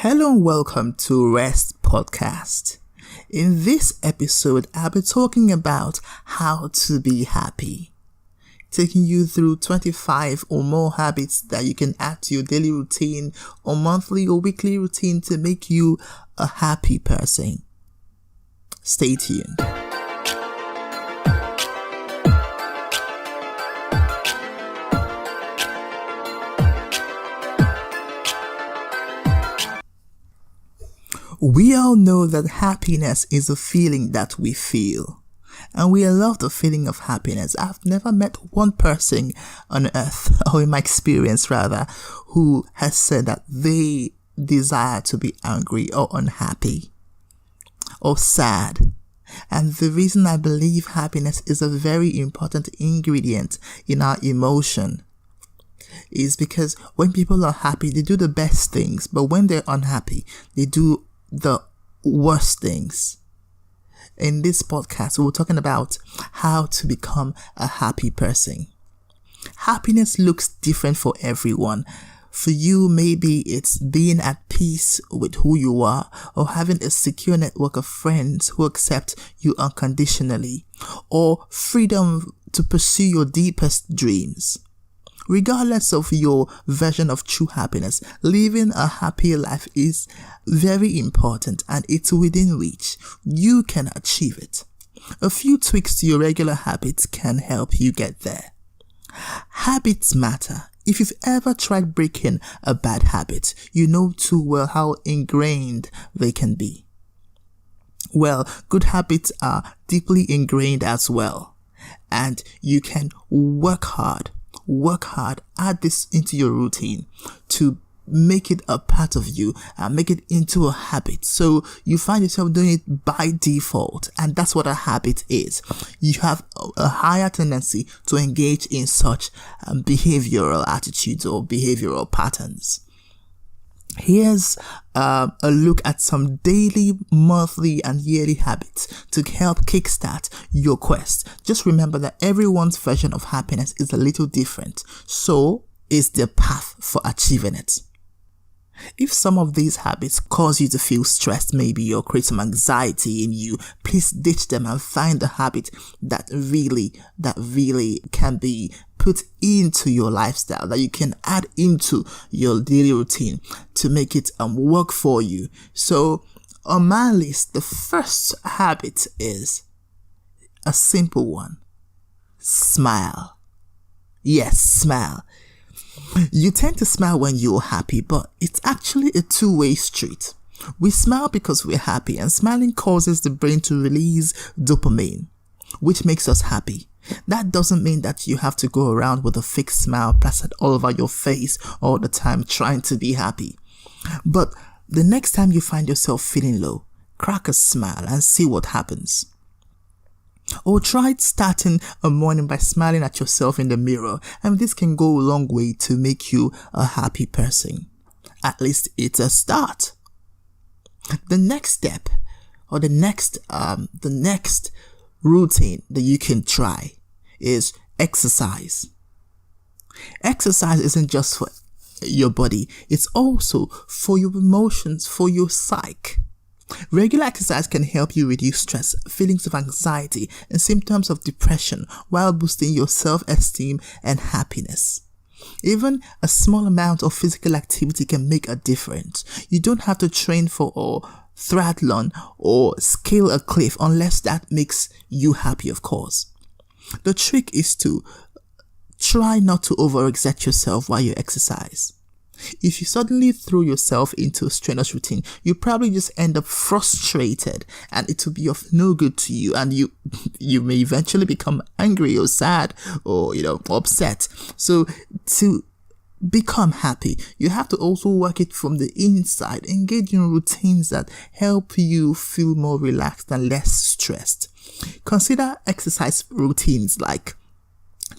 Hello and welcome to Rest Podcast. In this episode, I'll be talking about how to be happy, taking you through 25 or more habits that you can add to your daily routine or monthly or weekly routine to make you a happy person. Stay tuned. We all know that happiness is a feeling that we feel, and we love the feeling of happiness. I've never met one person on earth, or in my experience rather, who has said that they desire to be angry or unhappy or sad. And the reason I believe happiness is a very important ingredient in our emotion is because when people are happy, they do the best things, but when they're unhappy, they do the worst things. In this podcast, we're talking about how to become a happy person. Happiness looks different for everyone. For you, maybe it's being at peace with who you are, or having a secure network of friends who accept you unconditionally, or freedom to pursue your deepest dreams. Regardless of your version of true happiness, living a happy life is very important and it's within reach. You can achieve it. A few tweaks to your regular habits can help you get there. Habits matter. If you've ever tried breaking a bad habit, you know too well how ingrained they can be. Well, good habits are deeply ingrained as well. And you can work hard, add this into your routine to make it a part of you and make it into a habit. So you find yourself doing it by default, and that's what a habit is. You have a higher tendency to engage in such behavioral attitudes or behavioral patterns. Here's a look at some daily, monthly, and yearly habits to help kickstart your quest. Just remember that everyone's version of happiness is a little different. So is the path for achieving it. If some of these habits cause you to feel stressed, maybe, or create some anxiety in you, please ditch them and find a habit that really can be put into your lifestyle, that you can add into your daily routine to make it work for you. So on my list, the first habit is a simple one. Smile. Yes, smile. You tend to smile when you're happy, but it's actually a two-way street. We smile because we're happy, and smiling causes the brain to release dopamine, which makes us happy. That doesn't mean that you have to go around with a fake smile plastered all over your face all the time trying to be happy. But the next time you find yourself feeling low, crack a smile and see what happens. Or try starting a morning by smiling at yourself in the mirror, and this can go a long way to make you a happy person. At least it's a start. The next step, or the next routine that you can try is exercise. Exercise isn't just for your body, it's also for your emotions, for your psyche. Regular exercise can help you reduce stress, feelings of anxiety, and symptoms of depression while boosting your self-esteem and happiness. Even a small amount of physical activity can make a difference. You don't have to train for a triathlon or scale a cliff unless that makes you happy, of course. The trick is to try not to overexert yourself while you exercise. If you suddenly throw yourself into a strenuous routine, you probably just end up frustrated and it will be of no good to you, and you may eventually become angry or sad or upset. So to become happy, you have to also work it from the inside. Engage in routines that help you feel more relaxed and less stressed. Consider exercise routines like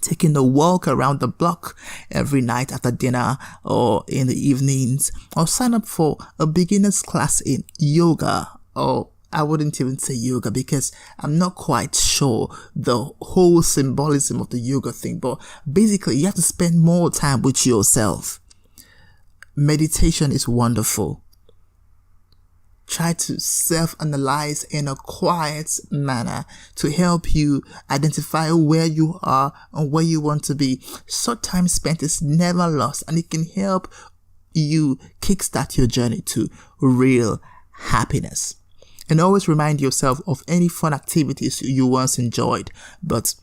taking a walk around the block every night after dinner or in the evenings, or sign up for a beginner's class in yoga. Or I wouldn't even say yoga because I'm not quite sure the whole symbolism of the yoga thing, but basically you have to spend more time with yourself. Meditation is wonderful. try to self-analyze in a quiet manner to help you identify where you are and where you want to be. Short time spent is never lost, and it can help you kickstart your journey to real happiness. And always remind yourself of any fun activities you once enjoyed, but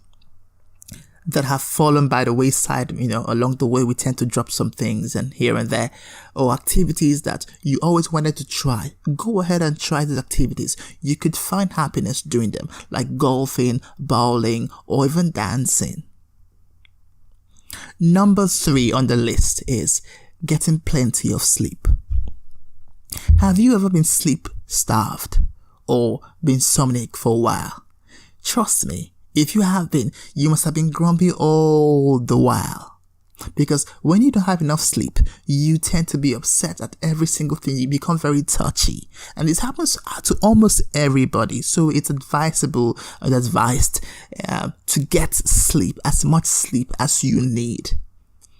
that have fallen by the wayside. Along the way we tend to drop some things and here and there, or activities that you always wanted to try. Go ahead and try these activities. You could find happiness doing them, like golfing, bowling, or even dancing. Number 3 on the list is getting plenty of sleep. Have you ever been sleep starved or been somnic for a while? Trust me, if you have been, you must have been grumpy all the while. Because when you don't have enough sleep, you tend to be upset at every single thing. You become very touchy. And this happens to almost everybody. So it's advised to get sleep, as much sleep as you need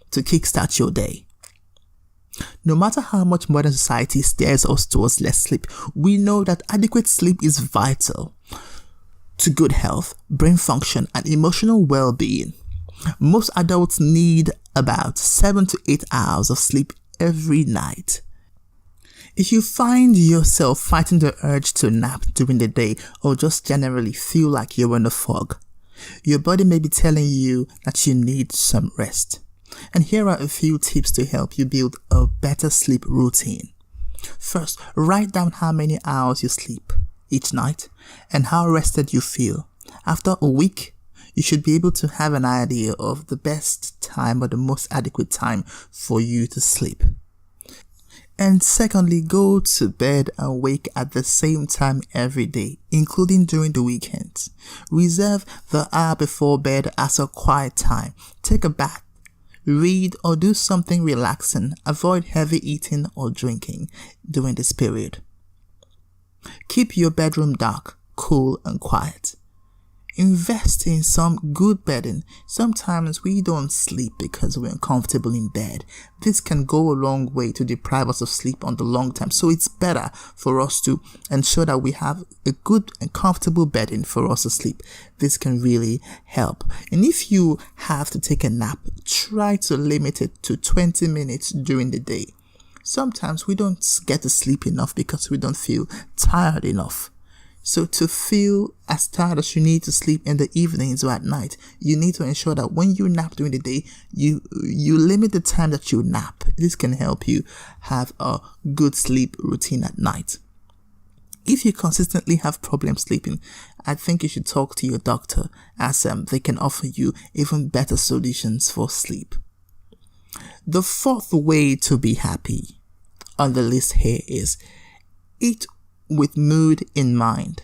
to kickstart your day. No matter how much modern society steers us towards less sleep, we know that adequate sleep is vital to good health, brain function, and emotional well-being. Most adults need about 7 to 8 hours of sleep every night. If you find yourself fighting the urge to nap during the day, or just generally feel like you're in a fog, your body may be telling you that you need some rest. And here are a few tips to help you build a better sleep routine. First, write down how many hours you sleep each night and how rested you feel. After a week, you should be able to have an idea of the best time or the most adequate time for you to sleep. And secondly, go to bed and wake at the same time every day, including during the weekends. Reserve the hour before bed as a quiet time. Take a bath, read, or do something relaxing. Avoid heavy eating or drinking during this period. Keep your bedroom dark, cool, and quiet. Invest in some good bedding. Sometimes we don't sleep because we're uncomfortable in bed. This can go a long way to deprive us of sleep on the long term. So it's better for us to ensure that we have a good and comfortable bedding for us to sleep. This can really help. And if you have to take a nap, try to limit it to 20 minutes during the day. Sometimes we don't get to sleep enough because we don't feel tired enough. So to feel as tired as you need to sleep in the evenings or at night, you need to ensure that when you nap during the day, you limit the time that you nap. This can help you have a good sleep routine at night. If you consistently have problems sleeping, I think you should talk to your doctor, as they can offer you even better solutions for sleep. The 4th way to be happy on the list here is eat with mood in mind.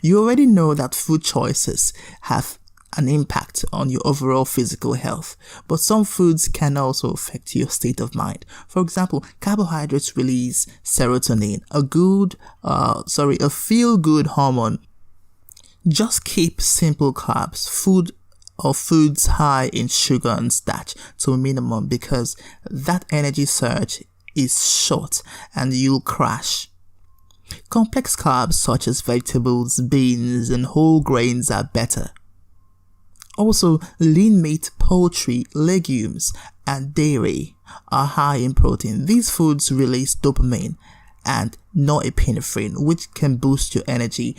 You already know that food choices have an impact on your overall physical health, but some foods can also affect your state of mind. For example, carbohydrates release serotonin, a feel-good hormone. Just keep simple carbs, foods high in sugar and starch to a minimum, because that energy surge is short and you'll crash. Complex carbs such as vegetables, beans, and whole grains are better. Also, lean meat, poultry, legumes, and dairy are high in protein. These foods release dopamine and norepinephrine, which can boost your energy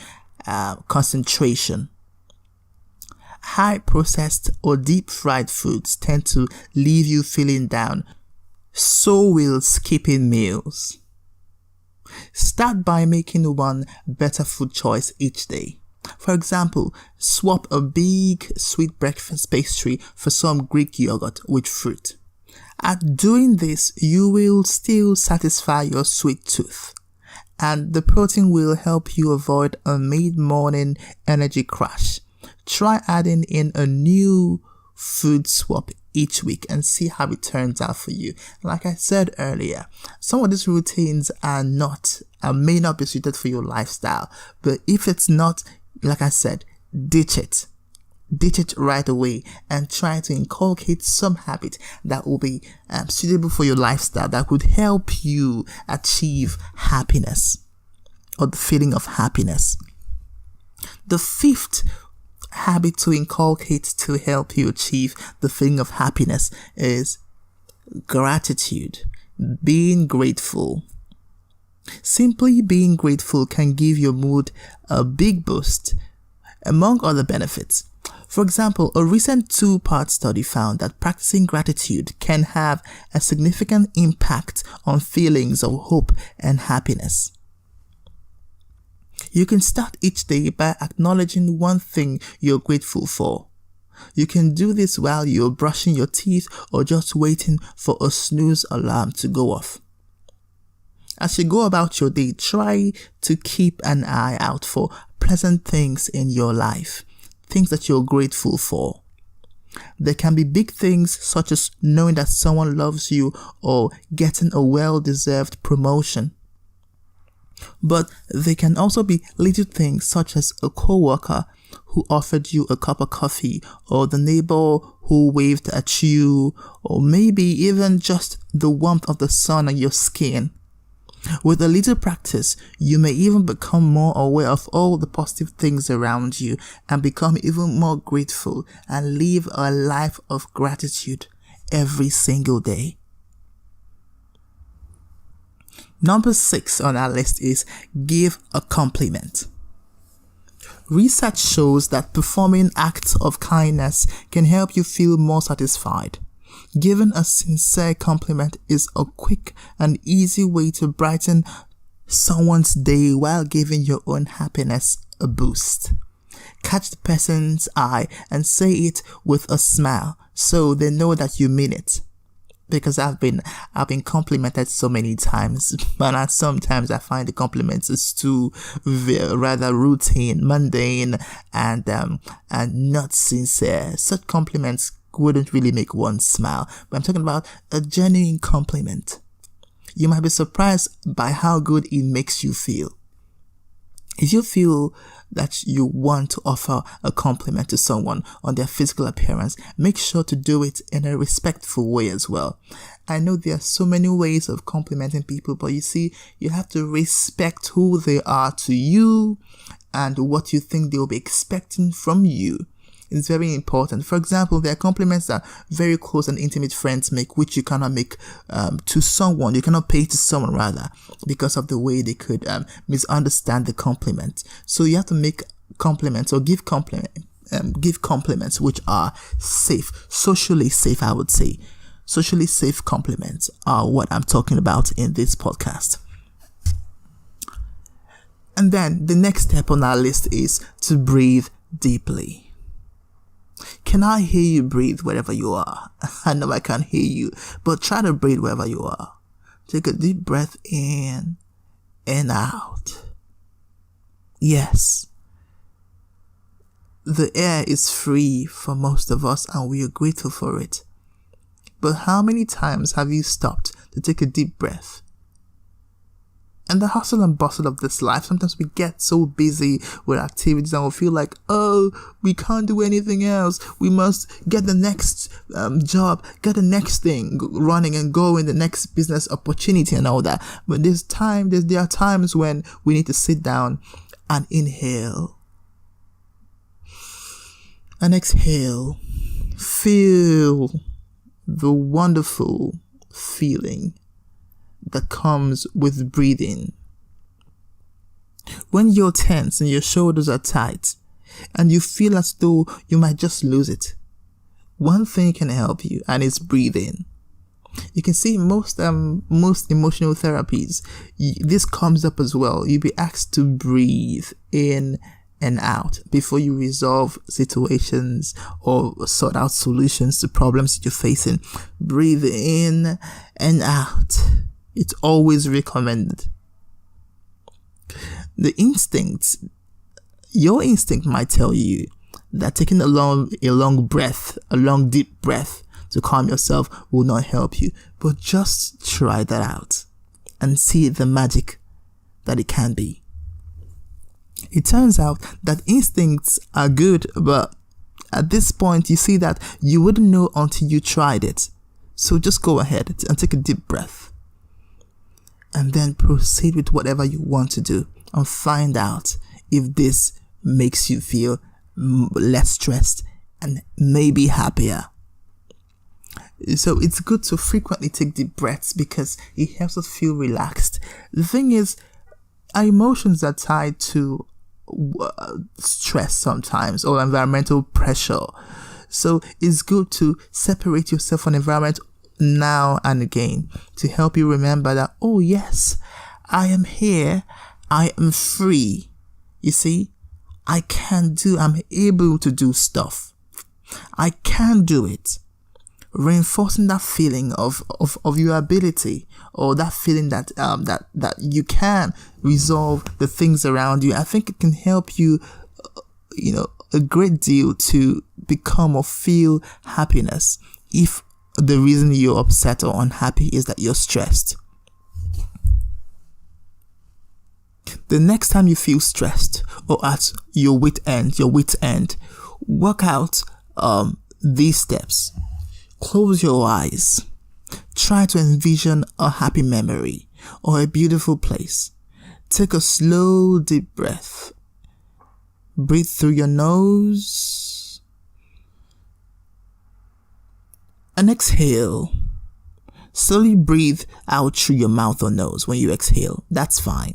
concentration. High processed or deep fried foods tend to leave you feeling down. So will skipping meals. Start by making one better food choice each day. For example, swap a big sweet breakfast pastry for some Greek yogurt with fruit. At doing this, you will still satisfy your sweet tooth, and the protein will help you avoid a mid-morning energy crash. Try adding in a new food swap each week and see how it turns out for you. Like I said earlier, some of these routines may not be suited for your lifestyle, but if it's not, like I said, ditch it right away and try to inculcate some habit that will be suitable for your lifestyle, that would help you achieve happiness. or the feeling of happiness. The fifth habit to inculcate to help you achieve the feeling of happiness is gratitude, being grateful. Simply being grateful can give your mood a big boost, among other benefits. For example, a recent 2-part study found that practicing gratitude can have a significant impact on feelings of hope and happiness. You can start each day by acknowledging one thing you're grateful for. You can do this while you're brushing your teeth or just waiting for a snooze alarm to go off. As you go about your day, try to keep an eye out for pleasant things in your life, things that you're grateful for. There can be big things such as knowing that someone loves you or getting a well-deserved promotion. But they can also be little things such as a co-worker who offered you a cup of coffee, or the neighbor who waved at you, or maybe even just the warmth of the sun on your skin. With a little practice, you may even become more aware of all the positive things around you and become even more grateful and live a life of gratitude every single day. Number 6 on our list is give a compliment. Research shows that performing acts of kindness can help you feel more satisfied. Giving a sincere compliment is a quick and easy way to brighten someone's day while giving your own happiness a boost. Catch the person's eye and say it with a smile so they know that you mean it. Because I've been complimented so many times, but sometimes I find the compliments is too rather routine, mundane, and not sincere. Such compliments wouldn't really make one smile, but I'm talking about a genuine compliment. You might be surprised by how good it makes you feel. If you feel that you want to offer a compliment to someone on their physical appearance, make sure to do it in a respectful way as well. I know there are so many ways of complimenting people, but you see, you have to respect who they are to you and what you think they'll be expecting from you. It's very important. For example, there are compliments that very close and intimate friends make, which you cannot make to someone. You cannot pay to someone, rather, because of the way they could misunderstand the compliment. So you have to make compliments or give compliments which are safe, socially safe, I would say. Socially safe compliments are what I'm talking about in this podcast. And then the next step on our list is to breathe deeply. Can I hear you breathe wherever you are? I know I can't hear you, but try to breathe wherever you are. Take a deep breath in and out. Yes. The air is free for most of us and we are grateful for it. But how many times have you stopped to take a deep breath? And the hustle and bustle of this life, sometimes we get so busy with activities and we feel like, oh, we can't do anything else. We must get the next job, get the next thing running and go in the next business opportunity and all that. But there are times when we need to sit down and inhale and exhale. Feel the wonderful feeling that comes with breathing. When you're tense and your shoulders are tight and you feel as though you might just lose it, one thing can help you, and it's breathing. You can see most emotional therapies, this comes up as well. You'll be asked to breathe in and out before you resolve situations or sort out solutions to problems you're facing. Breathe in and out. It's always recommended. Your instinct might tell you that taking a long deep breath to calm yourself will not help you. But just try that out and see the magic that it can be. It turns out that instincts are good, but at this point you see that you wouldn't know until you tried it. So just go ahead and take a deep breath. And then proceed with whatever you want to do. and find out if this makes you feel less stressed and maybe happier. So it's good to frequently take deep breaths because it helps us feel relaxed. The thing is, our emotions are tied to stress sometimes or environmental pressure. So it's good to separate yourself from environment now and again to help you remember that, oh yes, I am here, I am free. You see, I'm able to do stuff. I can do it. Reinforcing that feeling of your ability, or that feeling that that you can resolve the things around you. I think it can help you, a great deal to become or feel happiness if the reason you're upset or unhappy is that you're stressed. The next time you feel stressed or at your wit end, work out these steps. Close your eyes. Try to envision a happy memory or a beautiful place. Take a slow, deep breath. Breathe through your nose and exhale. Slowly breathe out through your mouth or nose when you exhale. That's fine.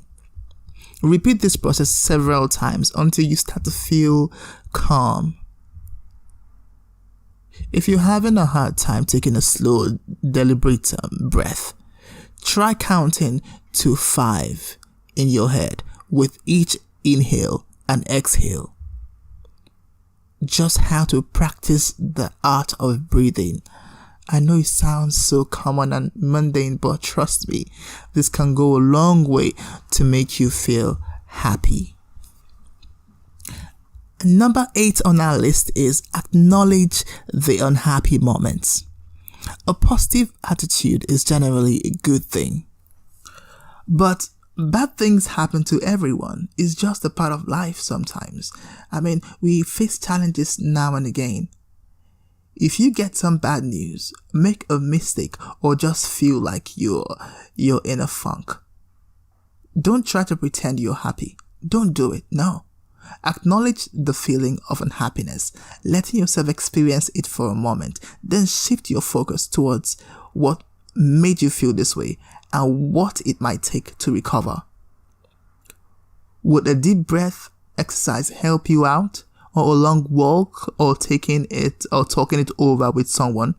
Repeat this process several times until you start to feel calm. If you're having a hard time taking a slow, deliberate breath, try counting to 5 in your head with each inhale and exhale. Just how to practice the art of breathing. I know it sounds so common and mundane, but trust me, this can go a long way to make you feel happy. Number 8 on our list is acknowledge the unhappy moments. A positive attitude is generally a good thing. But bad things happen to everyone. It's just a part of life sometimes. We face challenges now and again. If you get some bad news, make a mistake, or just feel like you're in a funk, don't try to pretend you're happy. Don't do it. No. Acknowledge the feeling of unhappiness, letting yourself experience it for a moment, then shift your focus towards what made you feel this way and what it might take to recover. Would a deep breath exercise help you out, or a long walk, or talking it over with someone?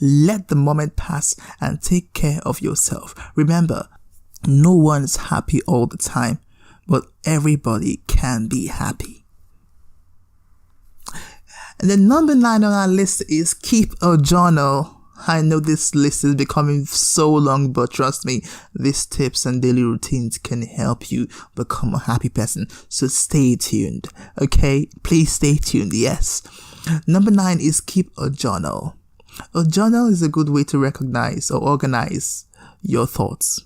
Let the moment pass and take care of yourself. Remember, no one is happy all the time, but everybody can be happy. And then number 9 on our list is keep a journal. I know this list is becoming so long, but trust me, these tips and daily routines can help you become a happy person. So stay tuned, okay? Please stay tuned, yes. Number 9 is keep a journal. A journal is a good way to recognize or organize your thoughts.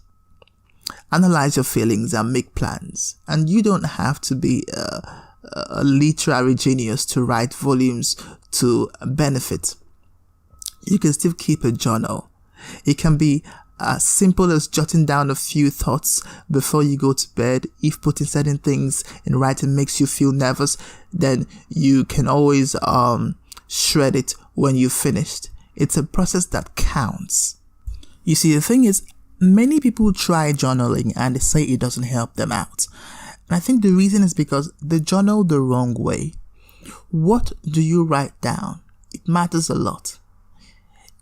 Analyze your feelings and make plans. And you don't have to be a literary genius to write volumes to benefit. You can still keep a journal. It can be as simple as jotting down a few thoughts before you go to bed. If putting certain things in writing makes you feel nervous, then you can always shred it when you've finished. It's a process that counts. You see, the thing is, many people try journaling and they say it doesn't help them out. And I think the reason is because they journal the wrong way. What do you write down? It matters a lot.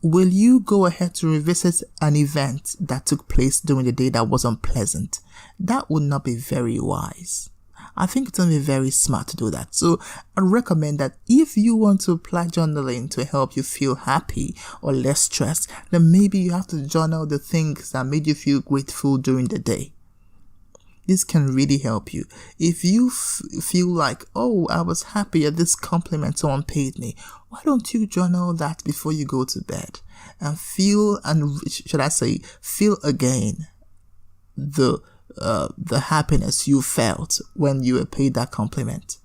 Will you go ahead to revisit an event that took place during the day that was unpleasant? That would not be very wise. I think it's going to be very smart to do that. So I recommend that if you want to apply journaling to help you feel happy or less stressed, then maybe you have to journal the things that made you feel grateful during the day. This can really help you. If you feel like, oh, I was happy at this compliment someone paid me, why don't you journal that before you go to bed and feel again the happiness you felt when you were paid that compliment.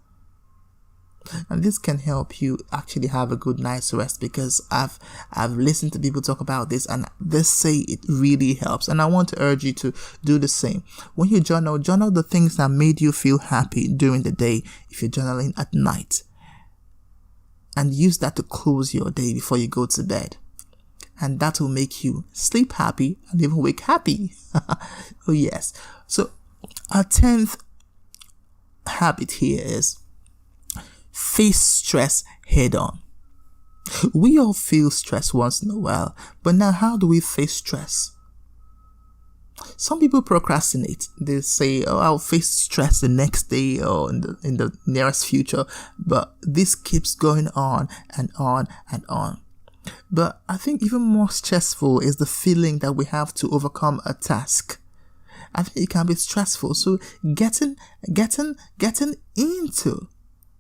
And this can help you actually have a good night's rest, because I've listened to people talk about this and they say it really helps. And I want to urge you to do the same. When you journal the things that made you feel happy during the day if you're journaling at night. And use that to close your day before you go to bed. And that will make you sleep happy and even wake happy. Oh yes. So our 10th habit here is face stress head on. We all feel stress once in a while, but now how do we face stress? Some people procrastinate. They say, oh, I'll face stress the next day or in the nearest future. But this keeps going on and on and on. But I think even more stressful is the feeling that we have to overcome a task. I think it can be stressful. So getting into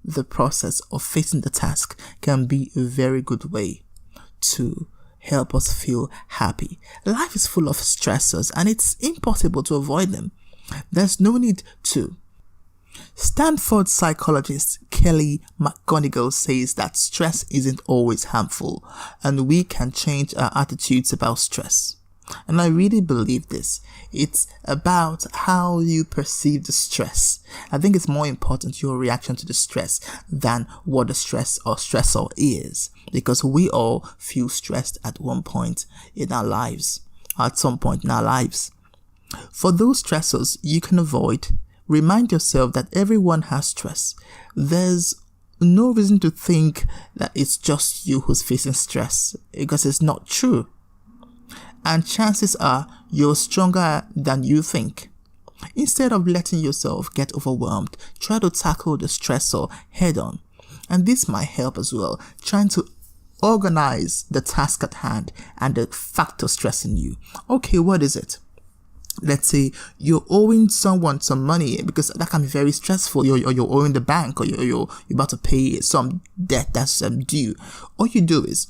the process of facing the task can be a very good way to help us feel happy. Life is full of stressors and it's impossible to avoid them. There's no need to. Stanford psychologist Kelly McGonigal says that stress isn't always harmful and we can change our attitudes about stress. And I really believe this. It's about how you perceive the stress. I think it's more important your reaction to the stress than what the stress or stressor is. Because we all feel stressed at one point in our lives. At some point in our lives. For those stressors you can avoid, remind yourself that everyone has stress. There's no reason to think that it's just you who's facing stress. Because it's not true. And chances are you're stronger than you think. Instead of letting yourself get overwhelmed, try to tackle the stressor head on. And this might help as well, trying to organize the task at hand and the factor stressing you. Okay, what is it? Let's say you're owing someone some money, because that can be very stressful. You're owing the bank, or you're about to pay some debt that's due. All you do is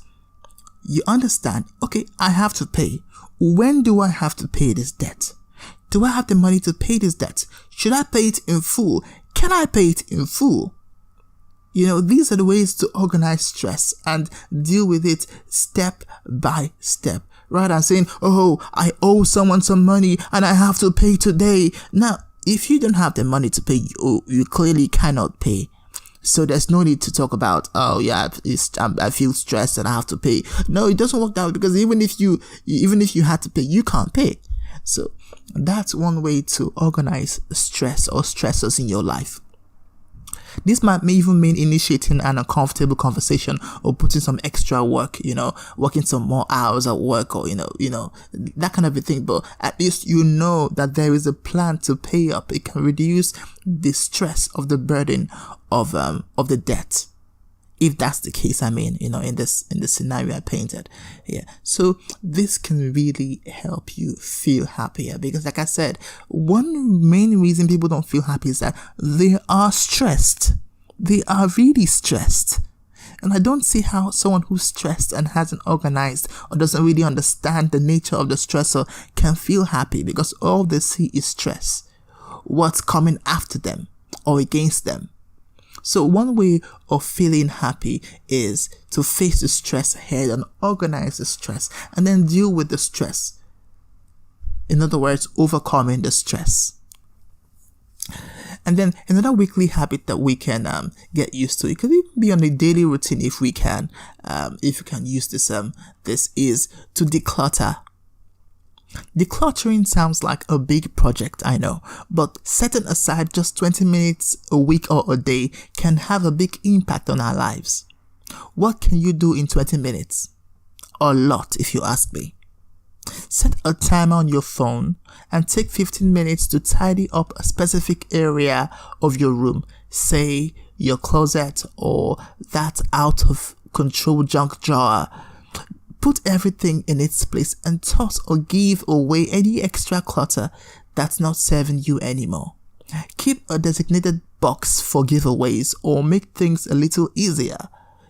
you understand, okay, I have to pay. When do I have to pay this debt? Do I have the money to pay this debt? Should I pay it in full? Can I pay it in full? These are the ways to organize stress and deal with it step by step. Rather than saying, oh, I owe someone some money and I have to pay today. Now, if you don't have the money to pay, you clearly cannot pay. So there's no need to talk about, oh yeah, I feel stressed and I have to pay. No, it doesn't work that way, because even if you had to pay, you can't pay. So that's one way to organize stress or stressors in your life. This might even mean initiating an uncomfortable conversation or putting some extra work, working some more hours at work, or, that kind of a thing. But at least you know that there is a plan to pay up. It can reduce the stress of the burden of the debt. If that's the case, in the scenario I painted. Yeah. So this can really help you feel happier, because like I said, one main reason people don't feel happy is that they are stressed. They are really stressed. And I don't see how someone who's stressed and hasn't organized or doesn't really understand the nature of the stressor can feel happy, because all they see is stress. What's coming after them or against them. So one way of feeling happy is to face the stress head and organize the stress and then deal with the stress. In other words, overcoming the stress. And then another weekly habit that we can get used to, it could even be on a daily routine if you can use this. This is to declutter. Decluttering sounds like a big project, I know, but setting aside just 20 minutes a week or a day can have a big impact on our lives. What can you do in 20 minutes? A lot, if you ask me. Set a timer on your phone and take 15 minutes to tidy up a specific area of your room, say your closet or that out of control junk drawer. Put everything in its place and toss or give away any extra clutter that's not serving you anymore. Keep a designated box for giveaways or make things a little easier,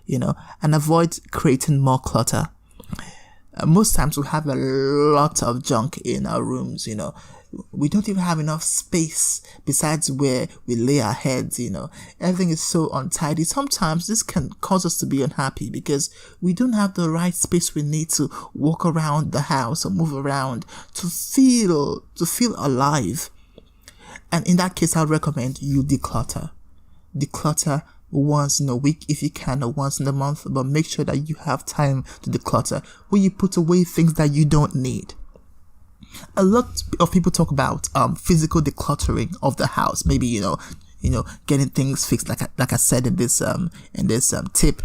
and avoid creating more clutter. Most times we have a lot of junk in our rooms, we don't even have enough space besides where we lay our heads, everything is so untidy. Sometimes this can cause us to be unhappy because we don't have the right space we need to walk around the house or move around to feel alive. And in that case, I would recommend you declutter once in a week if you can, or once in a month, but make sure that you have time to declutter, where you put away things that you don't need. A lot of people talk about physical decluttering of the house. Maybe getting things fixed, like I said in this tip.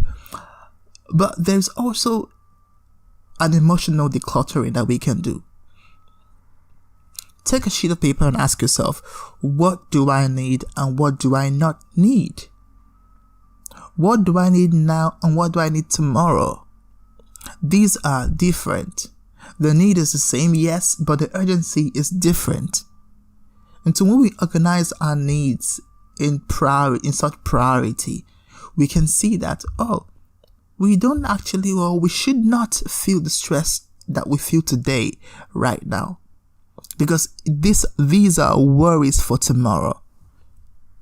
But there's also an emotional decluttering that we can do. Take a sheet of paper and ask yourself, what do I need and what do I not need? What do I need now and what do I need tomorrow? These are different. The need is the same, yes, but the urgency is different. And so when we organize our needs in such priority, we can see that, we don't actually, or we should not feel the stress that we feel today, right now. Because these are worries for tomorrow.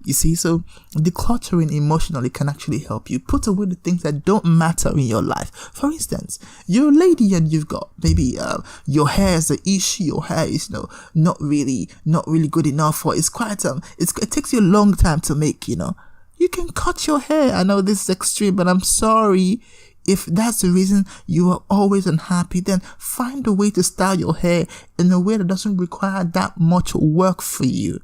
You see, so decluttering emotionally can actually help you put away the things that don't matter in your life. For instance, you're a lady and you've got maybe your hair is an issue. Your hair is not really good enough, or it's quite it takes you a long time to make. You can cut your hair. I know this is extreme, but I'm sorry. If that's the reason you are always unhappy, then find a way to style your hair in a way that doesn't require that much work for you.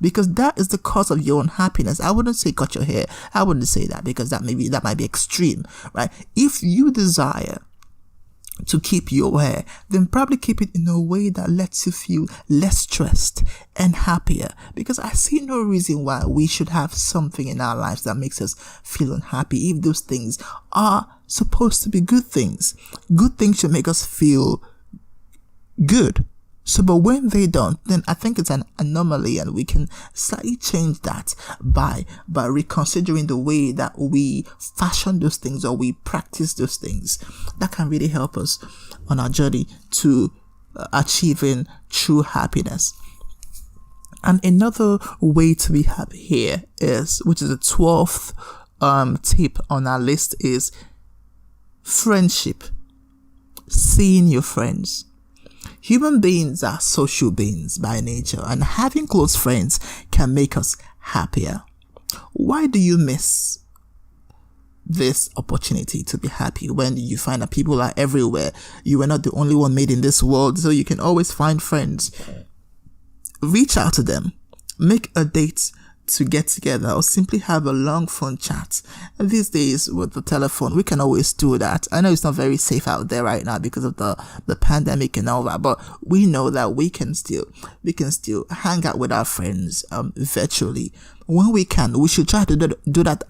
Because that is the cause of your unhappiness. I wouldn't say cut your hair. I wouldn't say that, because that might be extreme, right? If you desire to keep your hair, then probably keep it in a way that lets you feel less stressed and happier. Because I see no reason why we should have something in our lives that makes us feel unhappy if those things are supposed to be good things. Good things should make us feel good. So, but when they don't, then I think it's an anomaly, and we can slightly change that by reconsidering the way that we fashion those things or we practice those things. That can really help us on our journey to achieving true happiness. And another way to be happy here which is the 12th tip on our list, is friendship. Seeing your friends. Human beings are social beings by nature, and having close friends can make us happier. Why do you miss this opportunity to be happy when you find that people are everywhere? You are not the only one made in this world, so you can always find friends. Reach out to them. Make a date to get together, or simply have a long phone chat. And these days with the telephone, we can always do that. I know it's not very safe out there right now because of the pandemic and all that, but we know that we can still hang out with our friends virtually when we can. We should try to do that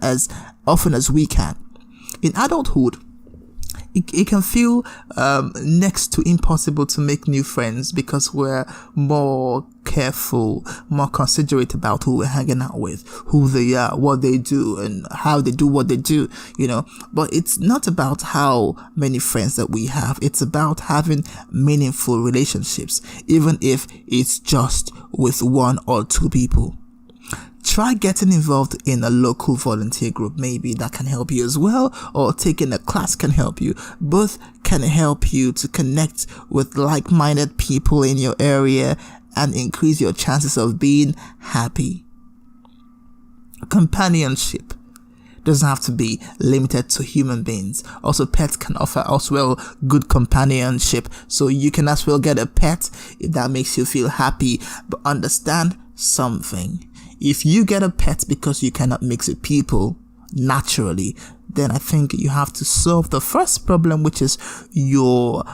as often as we can. In adulthood, it can feel next to impossible to make new friends because we're more careful, more considerate about who we're hanging out with, who they are, what they do, and how they do what they do, But it's not about how many friends that we have. It's about having meaningful relationships, even if it's just with one or two people. Try getting involved in a local volunteer group. Maybe that can help you as well, or taking a class can help you. Both can help you to connect with like-minded people in your area and increase your chances of being happy. Companionship doesn't have to be limited to human beings. Also, pets can offer as well good companionship. So you can as well get a pet if that makes you feel happy. But understand something. If you get a pet because you cannot mix with people naturally, then I think you have to solve the first problem, which is your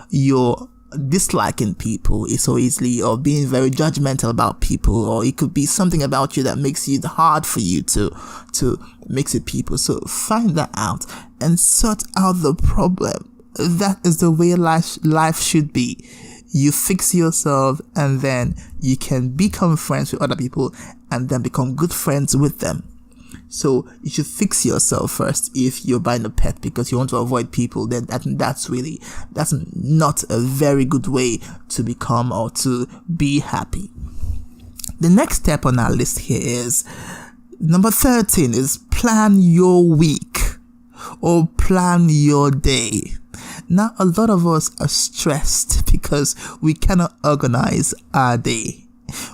disliking people so easily, or being very judgmental about people, or it could be something about you that makes it hard for you to mix with people. So find that out and sort out the problem. That is the way life should be. You fix yourself, and then you can become friends with other people and then become good friends with them. So you should fix yourself first if you're buying a pet because you want to avoid people. Then that's not a very good way to become or to be happy. The next step on our list here is number 13 is plan your week or plan your day. Now, a lot of us are stressed because we cannot organize our day.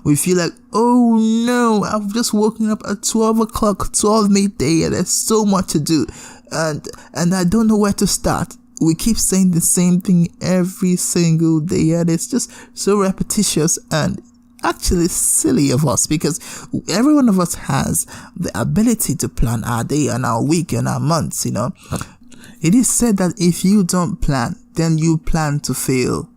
We feel like, oh no, I've just woken up at 12 o'clock, 12 midday, and there's so much to do. And I don't know where to start. We keep saying the same thing every single day, and it's just so repetitious and actually silly of us, because every one of us has the ability to plan our day and our week and our months, It is said that if you don't plan, then you plan to fail.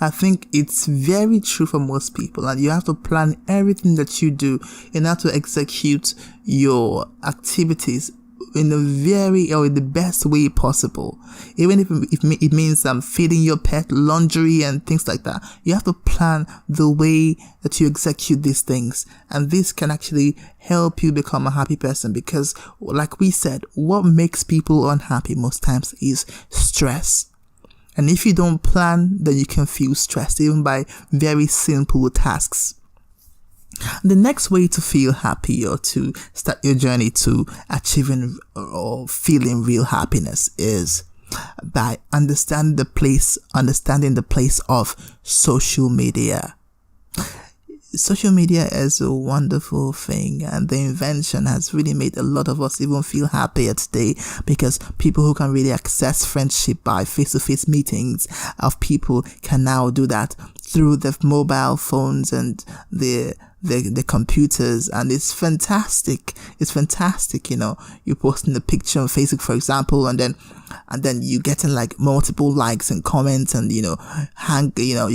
I think it's very true for most people, and you have to plan everything that you do in order to execute your activities in the best way possible. Even if it means feeding your pet, laundry and things like that. You have to plan the way that you execute these things, and this can actually help you become a happy person, because like we said, what makes people unhappy most times is stress. And if you don't plan, then you can feel stressed even by very simple tasks. The next way to feel happy or to start your journey to achieving or feeling real happiness is by understanding the place of social media. Social media is a wonderful thing, and the invention has really made a lot of us even feel happier today, because people who can really access friendship by face-to-face meetings of people can now do that through the mobile phones and the computers, and it's fantastic. You're posting a picture on Facebook, for example, and then you getting like multiple likes and comments, and you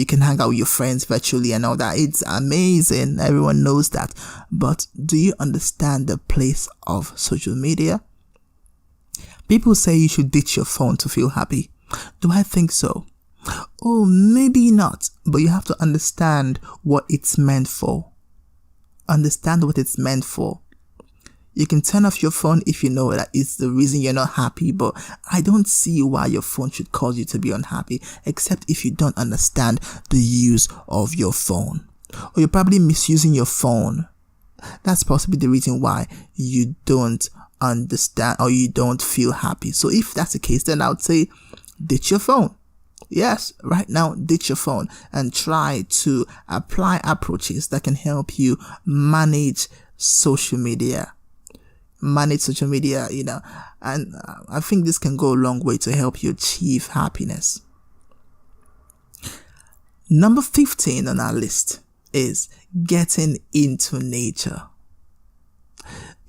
can hang out with your friends virtually and all that. It's amazing. Everyone knows that. But do you understand the place of social media? People say you should ditch your phone to feel happy. Do I think so? Oh, maybe not, but you have to understand what it's meant for. Understand what it's meant for. You can turn off your phone if you know that it's the reason you're not happy, but I don't see why your phone should cause you to be unhappy, except if you don't understand the use of your phone. Or you're probably misusing your phone. That's possibly the reason why you don't understand or you don't feel happy. So if that's the case, then I would say ditch your phone. Yes, right now, ditch your phone and try to apply approaches that can help you manage social media. And I think this can go a long way to help you achieve happiness. Number 15 on our list is getting into nature.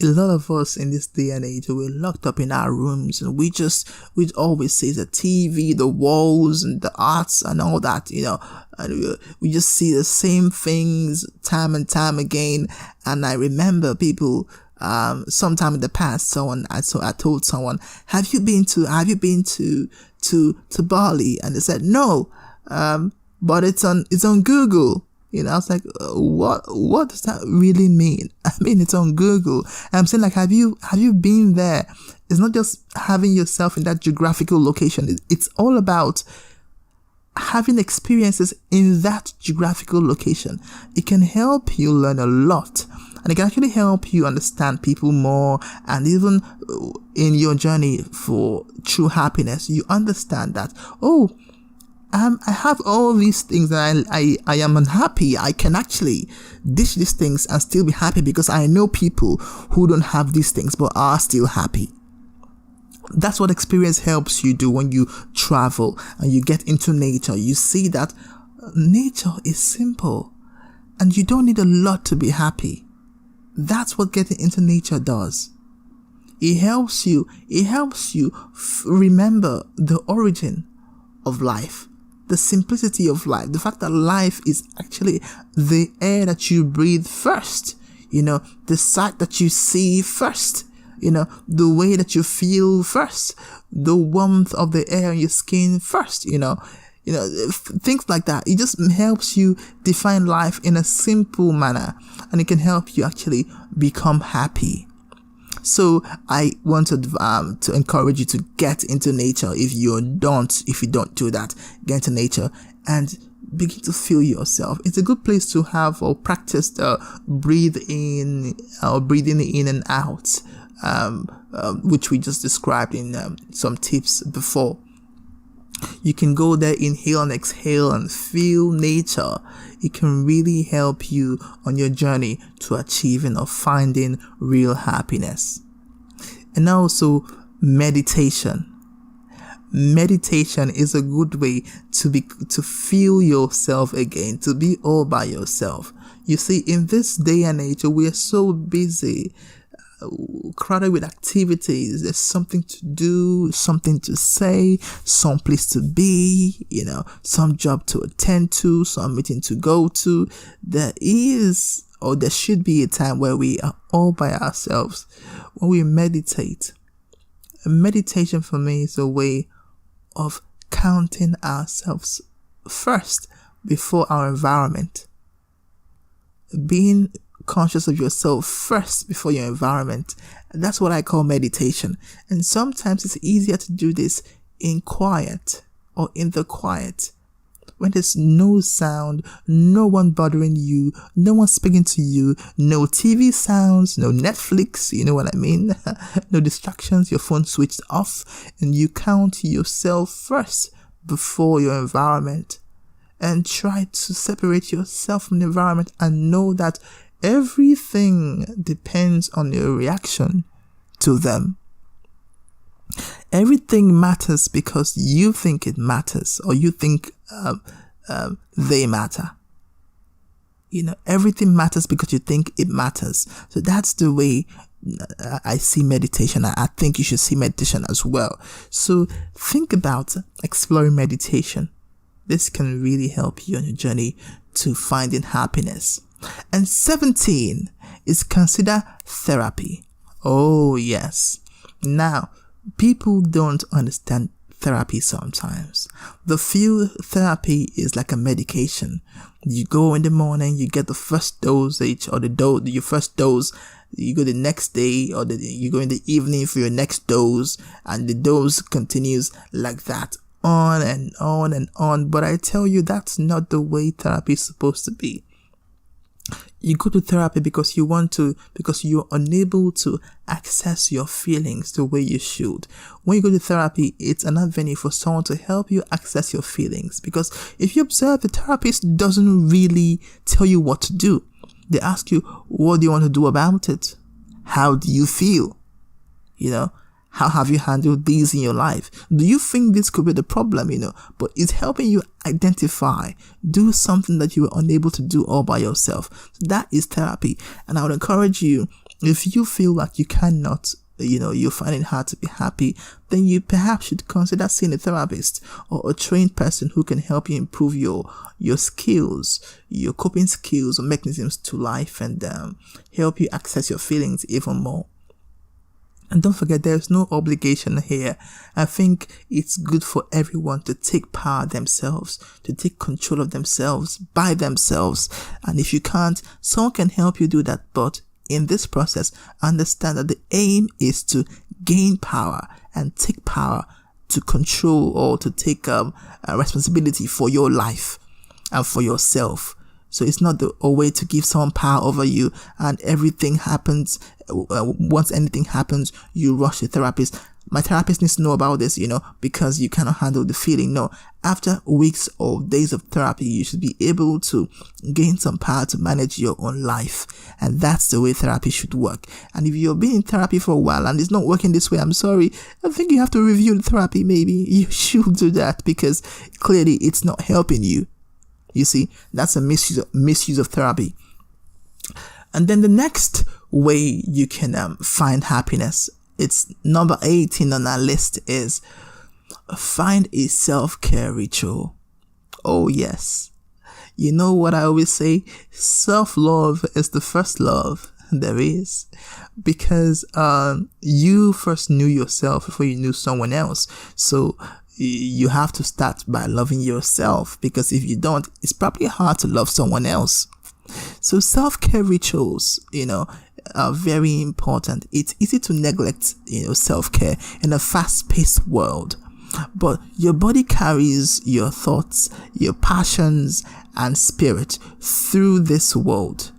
A lot of us in this day and age, we're locked up in our rooms, and we always see the TV, the walls and the arts and all that, and we just see the same things time and time again. And I remember people, sometime in the past, I told someone, have you been to Bali? And they said, no, but it's on Google. I was like, what does that really mean? I mean, it's on Google. And I'm saying, like, have you been there? It's not just having yourself in that geographical location. It's all about having experiences in that geographical location. It can help you learn a lot. And it can actually help you understand people more. And even in your journey for true happiness, you understand that, I have all these things and I am unhappy. I can actually ditch these things and still be happy, because I know people who don't have these things but are still happy. That's what experience helps you do when you travel and you get into nature. You see that nature is simple and you don't need a lot to be happy. That's what getting into nature does. It helps you remember the origin of life. The simplicity of life, the fact that life is actually the air that you breathe first, the sight that you see first, the way that you feel first, the warmth of the air on your skin first, things like that. It just helps you define life in a simple manner, and it can help you actually become happy. So I want to encourage you to get into nature. If you don't do that, get into nature and begin to feel yourself. It's a good place to have or practice the breathing in and out, which we just described in some tips before. You can go there, inhale and exhale, and feel nature. It can really help you on your journey to achieving or finding real happiness. And also meditation. Meditation is a good way to feel yourself again, to be all by yourself. You see, in this day and age, we are so busy, crowded with activities. There's something to do, something to say, some place to be, some job to attend to, some meeting to go to. There should be a time where we are all by ourselves, when we meditate. Meditation for me is a way of counting ourselves first before our environment. Being conscious of yourself first before your environment. That's what I call meditation. And sometimes it's easier to do this in quiet or in the quiet, when there's no sound, no one bothering you, no one speaking to you, no TV sounds, no Netflix, you know what I mean? No distractions, your phone switched off, and you count yourself first before your environment. And try to separate yourself from the environment and know that everything depends on your reaction to them. Everything matters because you think it matters, or you think they matter. Everything matters because you think it matters. So that's the way I see meditation. I think you should see meditation as well. So think about exploring meditation. This can really help you on your journey to finding happiness. And 17 is consider therapy. Oh, yes. Now, people don't understand therapy sometimes. They feel therapy is like a medication. You go in the morning, you get the first dosage, or your first dose. You go the next day, or you go in the evening for your next dose, and the dose continues like that, on and on and on. But I tell you, that's not the way therapy is supposed to be. You go to therapy because you're unable to access your feelings the way you should. When you go to therapy, it's an avenue for someone to help you access your feelings. Because if you observe, the therapist doesn't really tell you what to do. They ask you, what do you want to do about it? How do you feel? How have you handled these in your life? Do you think this could be the problem, But it's helping you identify, do something that you were unable to do all by yourself. So that is therapy. And I would encourage you, if you feel like you cannot, you find it hard to be happy, then you perhaps should consider seeing a therapist or a trained person who can help you improve your skills, your coping skills or mechanisms to life, and help you access your feelings even more. And don't forget, there's no obligation here. I think it's good for everyone to take power themselves, to take control of themselves by themselves. And if you can't, someone can help you do that. But in this process, understand that the aim is to gain power and take power to control or to take responsibility for your life and for yourself. So it's not a way to give someone power over you, and everything happens. Once anything happens, you rush the therapist. My therapist needs to know about this, because you cannot handle the feeling. No, after weeks or days of therapy, you should be able to gain some power to manage your own life. And that's the way therapy should work. And if you've been in therapy for a while and it's not working this way, I'm sorry. I think you have to review the therapy. Maybe you should do that, because clearly it's not helping you. You see, that's a misuse of therapy. And then the next way you can find happiness, it's number 18 on our list, is find a self-care ritual. Oh, yes. You know what I always say? Self-love is the first love there is. Because you first knew yourself before you knew someone else. So you have to start by loving yourself, because if you don't, it's probably hard to love someone else. So self-care rituals, are very important. It's easy to neglect, self-care in a fast-paced world. But your body carries your thoughts, your passions, and spirit through this world.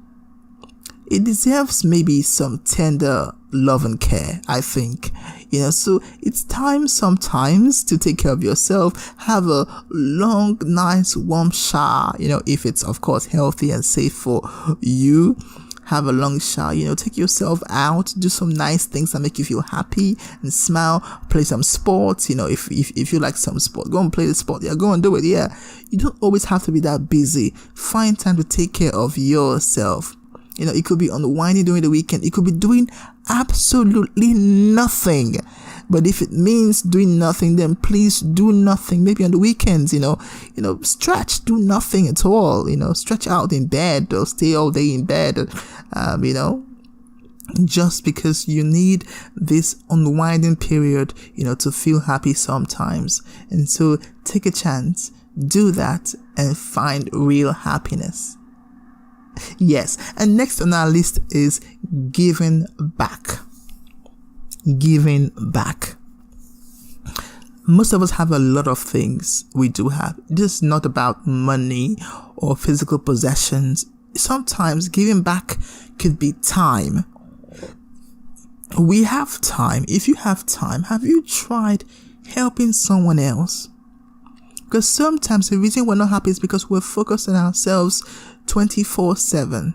It deserves maybe some tender love and care, I think. So it's time sometimes to take care of yourself. Have a long, nice, warm shower, if it's, of course, healthy and safe for you. Have a long shower, take yourself out, do some nice things that make you feel happy and smile. Play some sports, if you like some sport, go and play the sport. Yeah, go and do it. Yeah, you don't always have to be that busy. Find time to take care of yourself. It could be unwinding during the weekend. It could be doing absolutely nothing. But if it means doing nothing, then please do nothing. Maybe on the weekends, stretch, do nothing at all. Stretch out in bed or stay all day in bed. Just because you need this unwinding period, to feel happy sometimes. And so take a chance, do that, and find real happiness. Yes, and next on our list is giving back. Giving back. Most of us have a lot of things we do have. This is not about money or physical possessions. Sometimes giving back could be time. We have time. If you have time, have you tried helping someone else? Because sometimes the reason we're not happy is because we're focused on ourselves 24/7.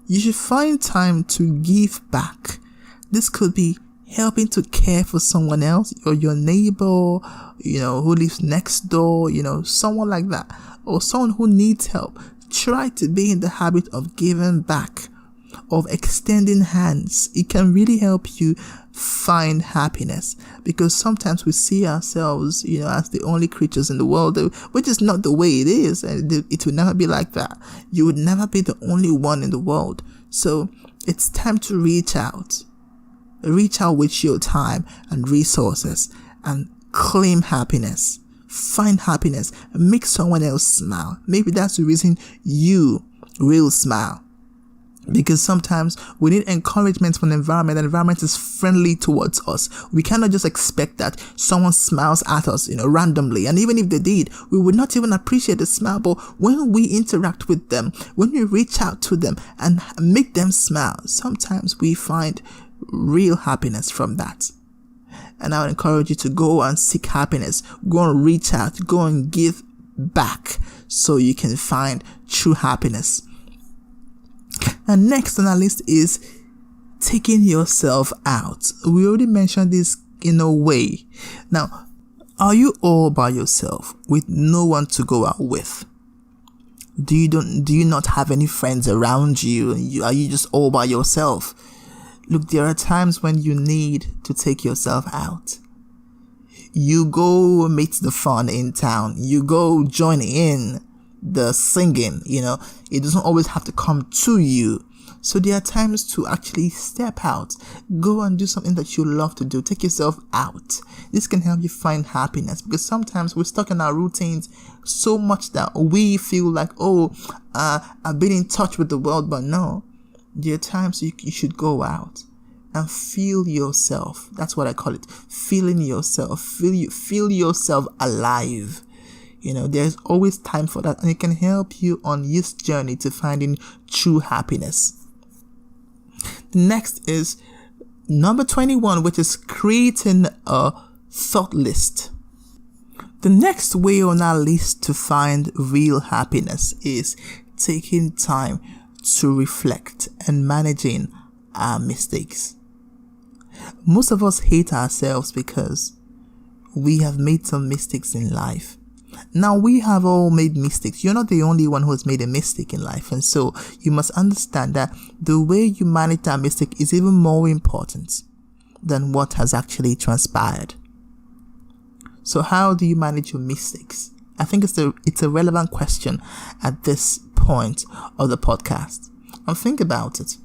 You should find time to give back. This could be helping to care for someone else, or your neighbor, who lives next door, someone like that, or someone who needs help. Try to be in the habit of giving back, of extending hands. It can really help you find happiness, because sometimes we see ourselves, as the only creatures in the world, which is not the way it is, and it will never be like that. You would never be the only one in the world. So it's time to reach out with your time and resources and claim happiness. Find happiness and make someone else smile. Maybe that's the reason you will smile. Because sometimes we need encouragement from the environment. The environment is friendly towards us. We cannot just expect that someone smiles at us, randomly. And even if they did, we would not even appreciate the smile. But when we interact with them, when we reach out to them and make them smile, sometimes we find real happiness from that. And I would encourage you to go and seek happiness. Go and reach out. Go and give back so you can find true happiness. And next on our list is taking yourself out. We already mentioned this in a way. Now, are you all by yourself with no one to go out with? Do you not have any friends around you? Are you just all by yourself? Look, there are times when you need to take yourself out. You go meet the fun in town. You go join in the singing, it doesn't always have to come to you. So there are times to actually step out, go and do something that you love to do. Take yourself out. This can help you find happiness, because sometimes we're stuck in our routines so much that we feel like, I've been in touch with the world. But no, there are times you should go out and feel yourself. That's what I call it. Feeling yourself. Feel yourself alive. There's always time for that, and it can help you on this journey to finding true happiness. The next is number 21, which is creating a thought list. The next way on our list to find real happiness is taking time to reflect and managing our mistakes. Most of us hate ourselves because we have made some mistakes in life. Now, we have all made mistakes. You're not the only one who has made a mistake in life. And so you must understand that the way you manage that mistake is even more important than what has actually transpired. So how do you manage your mistakes? I think it's a relevant question at this point of the podcast. And think about it.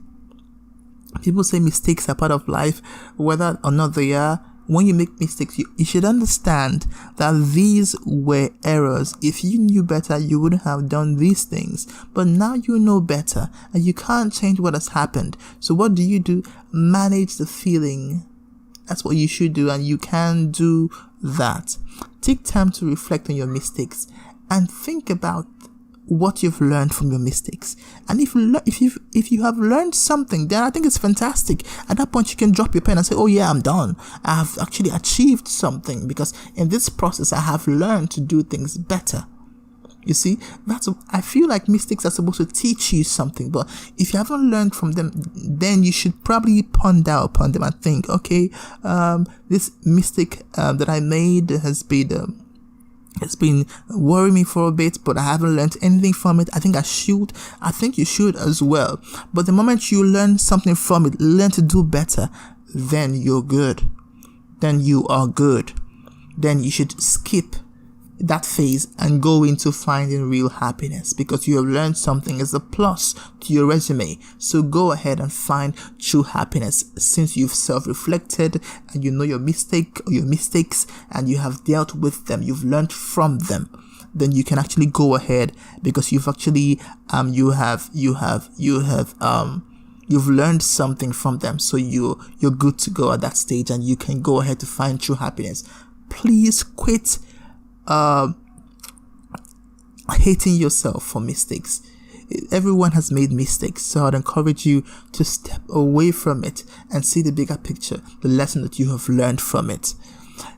People say mistakes are part of life. Whether or not they are, when you make mistakes, you should understand that these were errors. If you knew better, you wouldn't have done these things. But now you know better and you can't change what has happened. So what do? Manage the feeling. That's what you should do, and you can do that. Take time to reflect on your mistakes and think about what you've learned from your mistakes. And if you have learned something, then I think it's fantastic. At that point, you can drop your pen and say, oh yeah, I'm done. I have actually achieved something, because in this process, I have learned to do things better. You see, I feel like mistakes are supposed to teach you something, but if you haven't learned from them, then you should probably ponder upon them and think, okay, this mistake that I made has been it's been worrying me for a bit, but I haven't learned anything from it. I think you should as well. But the moment you learn something from it, learn to do better, then you're good. Then you are good. Then you should skip that phase and go into finding real happiness, because you have learned something as a plus to your resume. So go ahead and find true happiness, since you've self-reflected and you know your mistakes and you have dealt with them, you've learned from them. Then you can actually go ahead, because you've actually you've learned something from them. So you're good to go at that stage, and you can go ahead to find true happiness. Please quit hating yourself for mistakes. Everyone has made mistakes, so I'd encourage you to step away from it and see the bigger picture, the lesson that you have learned from it.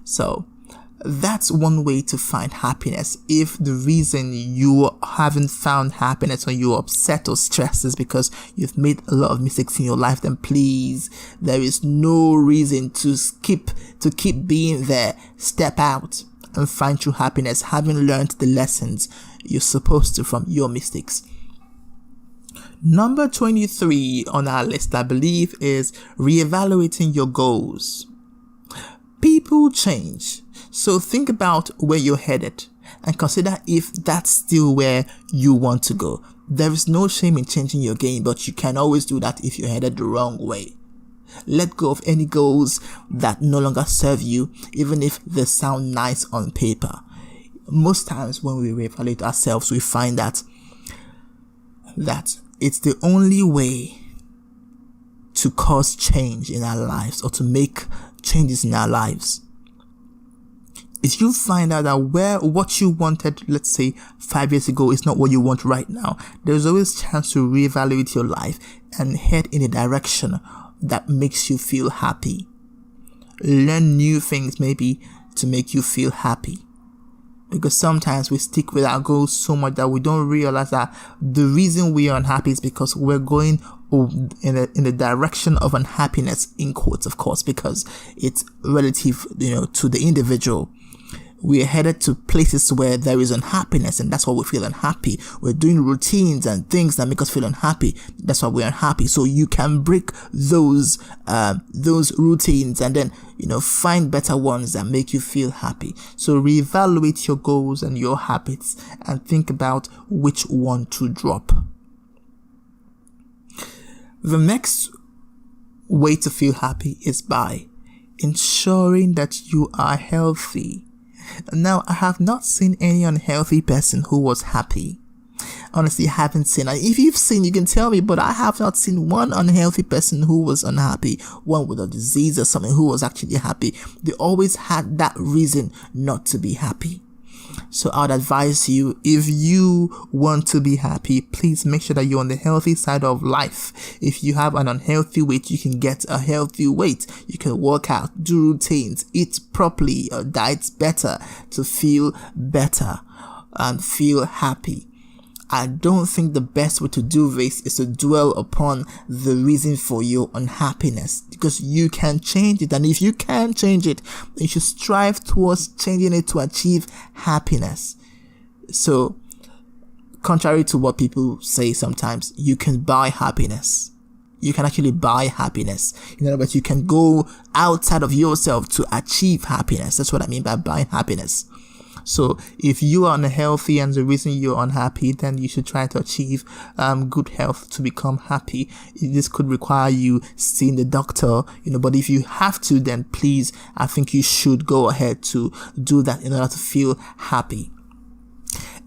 So that's one way to find happiness. If the reason you haven't found happiness, or you're upset or stressed, is because you've made a lot of mistakes in your life, then please, there is no reason to keep being there. Step out and find true happiness, having learned the lessons you're supposed to from your mistakes. Number 23 on our list, I believe, is reevaluating your goals. People change, so think about where you're headed and consider if that's still where you want to go. There is no shame in changing your game, but you can always do that if you're headed the wrong way. Let go of any goals that no longer serve you, even if they sound nice on paper. Most times when we reevaluate ourselves, we find that it's the only way to cause change in our lives, or to make changes in our lives. If you find out that what you wanted, let's say 5 years ago, is not what you want right now, there's always a chance to reevaluate your life and head in a direction that makes you feel happy. Learn new things, maybe, to make you feel happy. Because sometimes we stick with our goals so much that we don't realize that the reason we are unhappy is because we're going in the direction of unhappiness, in quotes, of course, because it's relative, to the individual. We are headed to places where there is unhappiness, and that's why we feel unhappy. We're doing routines and things that make us feel unhappy. That's why we're unhappy. So you can break those routines and then, find better ones that make you feel happy. So reevaluate your goals and your habits and think about which one to drop. The next way to feel happy is by ensuring that you are healthy. Now, I have not seen any unhealthy person who was happy. Honestly, I haven't seen. If you've seen, you can tell me, but I have not seen one unhealthy person who was unhappy, one with a disease or something who was actually happy. They always had that reason not to be happy. So I'd advise you, if you want to be happy, please make sure that you're on the healthy side of life. If you have an unhealthy weight, you can get a healthy weight. You can work out, do routines, eat properly, diet better to feel better and feel happy. I don't think the best way to do this is to dwell upon the reason for your unhappiness, because you can change it. And if you can change it, then you should strive towards changing it to achieve happiness. So, contrary to what people say sometimes, you can buy happiness. You can actually buy happiness. In other words, you can go outside of yourself to achieve happiness. That's what I mean by buying happiness. So if you are unhealthy and the reason you're unhappy, then you should try to achieve good health to become happy. This could require you seeing the doctor, but if you have to, then please, I think you should go ahead to do that in order to feel happy.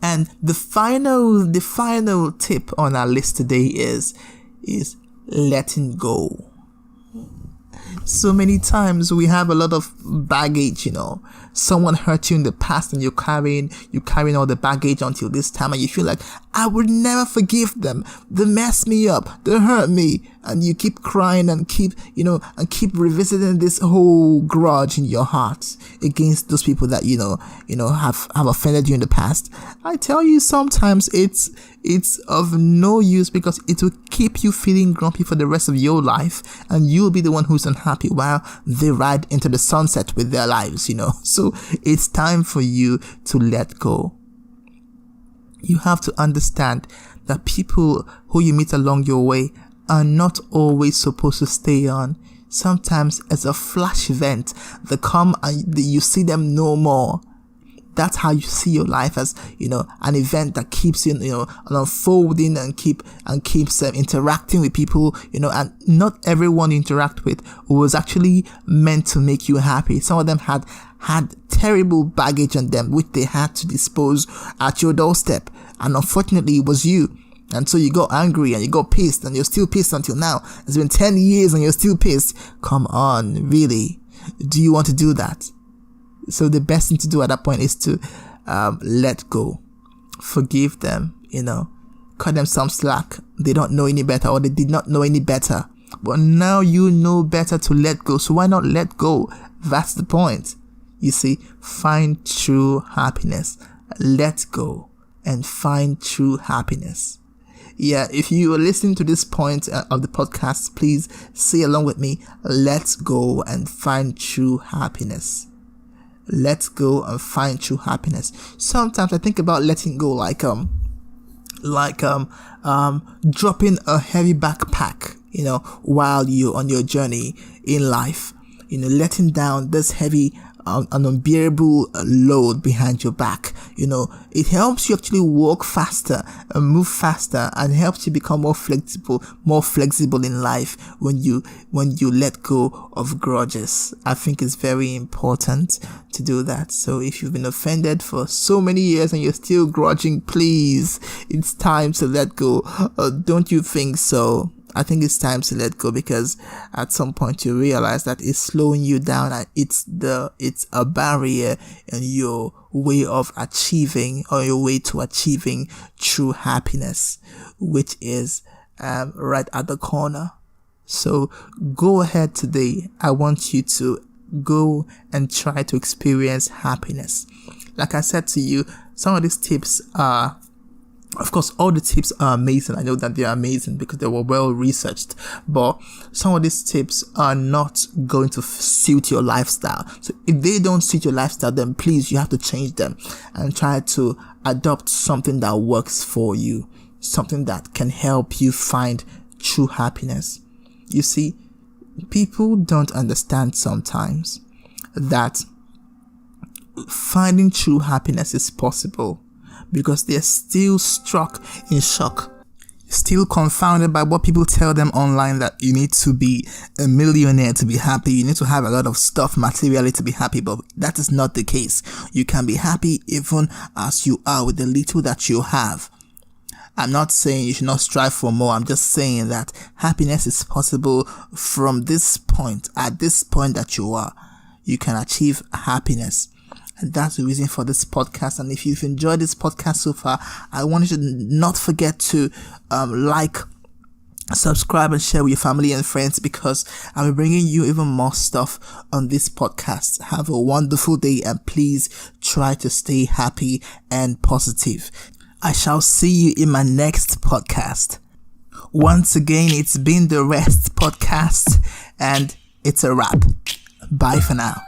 And the final tip on our list today is letting go. So many times we have a lot of baggage, someone hurt you in the past and you're carrying all the baggage until this time, and you feel like, I would never forgive them. They messed me up. They hurt me. And you keep crying and keep revisiting this whole grudge in your heart against those people that, have offended you in the past. I tell you, sometimes it's of no use, because it will keep you feeling grumpy for the rest of your life, and you'll be the one who's unhappy while they ride into the sunset with their lives, So it's time for you to let go. You have to understand that people who you meet along your way are not always supposed to stay on. Sometimes it's a flash event. They come and you see them no more. That's how you see your life, as an event that keeps unfolding and keeps interacting with people, and not everyone you interact with was actually meant to make you happy. Some of them had terrible baggage on them which they had to dispose at your doorstep, and unfortunately it was you. And so you got angry and you got pissed, and you're still pissed until now. It's been 10 years and you're still pissed. Come on, really? Do you want to do that? So the best thing to do at that point is to let go. Forgive them, cut them some slack. They don't know any better, or they did not know any better. But now you know better to let go. So why not let go? That's the point. You see, find true happiness. Let go and find true happiness. Yeah, if you are listening to this point of the podcast, please say along with me, let's go and find true happiness. Let's go and find true happiness. Sometimes I think about letting go like dropping a heavy backpack, while you're on your journey in life, letting down this heavy an unbearable load behind your back. It helps you actually walk faster and move faster, and helps you become more flexible in life when you let go of grudges. I think it's very important to do that. So if you've been offended for so many years and you're still grudging, please, it's time to let go. Don't you think so? I think it's time to let go, because at some point you realize that it's slowing you down, and it's a barrier in your way of achieving, or your way to achieving true happiness, which is right at the corner. So go ahead today. I want you to go and try to experience happiness. Like I said to you, some of these tips are, of course, all the tips are amazing. I know that they are amazing because they were well researched, but some of these tips are not going to suit your lifestyle. So if they don't suit your lifestyle, then please, you have to change them and try to adopt something that works for you, something that can help you find true happiness. You see, people don't understand sometimes that finding true happiness is possible, because they're still struck in shock, still confounded by what people tell them online, that you need to be a millionaire to be happy, you need to have a lot of stuff materially to be happy. But that is not the case. You can be happy even as you are with the little that you have. I'm not saying you should not strive for more. I'm just saying that happiness is possible from this point. At this point that you are, you can achieve happiness. And that's the reason for this podcast. And if you've enjoyed this podcast so far, I want you to not forget to like, subscribe, and share with your family and friends, because I'll be bringing you even more stuff on this podcast. Have a wonderful day, and please try to stay happy and positive. I shall see you in my next podcast. Once again, it's been the Rest Podcast, and it's a wrap. Bye for now.